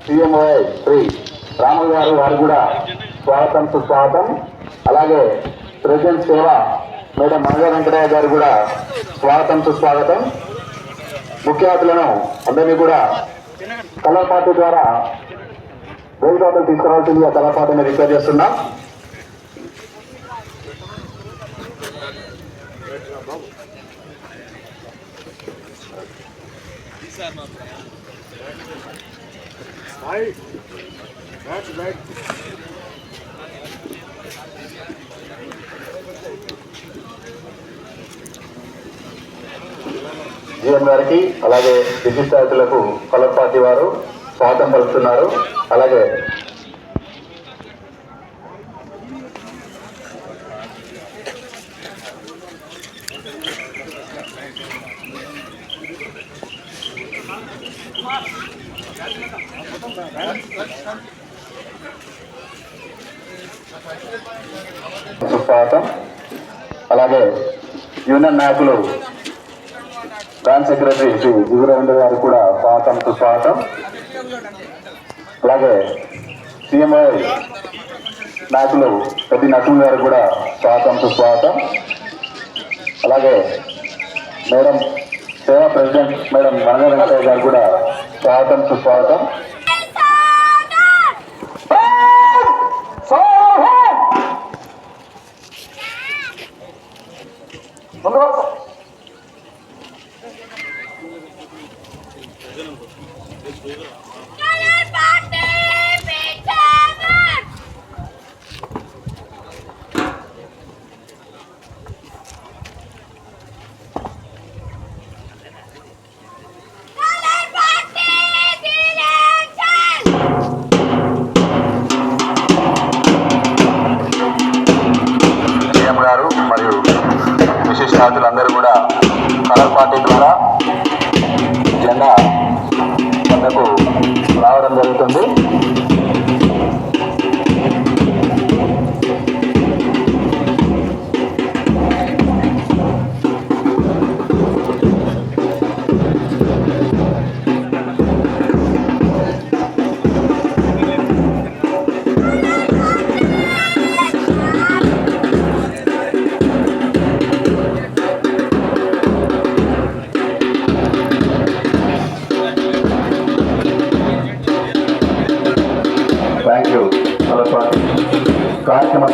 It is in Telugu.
సిఎంఓఐ శ్రీ రాములు గారు వారు కూడా స్వాగతం సుస్వాగతం. అలాగే ప్రెసిడెంట్ సేవ మేడం మంగళ వెంకటయ్య గారు కూడా స్వాగతం సుస్వాగతం. ముఖ్య అతిథులను అందరినీ కూడా కలర్ పార్టీ ద్వారా వేదికలు తీసుకురావాల్సింది ఆ కలర్ పార్టీని రిక్వెస్ట్ చేస్తున్నాం. జీఎం గారికి అలాగే విశిష్ట అతిథులకు కలర్ పార్టీ వారు స్వాగతం పలుకుతున్నారు. అలాగే స్వాగతం. అలాగే యూనియన్ నాయకులు బ్రాంచ్ సెక్రటరీ శ్రీ దిగురవీంద్ర గారు కూడా స్వాగతం సుస్వాగతం. అలాగే సిఎంఐ నాయకులు పెద్ద నటులు గారు కూడా స్వాగతం సుస్వాగతం. అలాగే మేడం సేవా ప్రెసిడెంట్ మేడం మంగళ వెంకటయ్య గారు కూడా స్వాగతం సుస్వాగతం. గారు మరియు విశిష్టాతులందరూ కూడా కలర్ పార్టీ ద్వారా జెండా వద్దకు రావడం జరుగుతుంది. కార్యక్రమ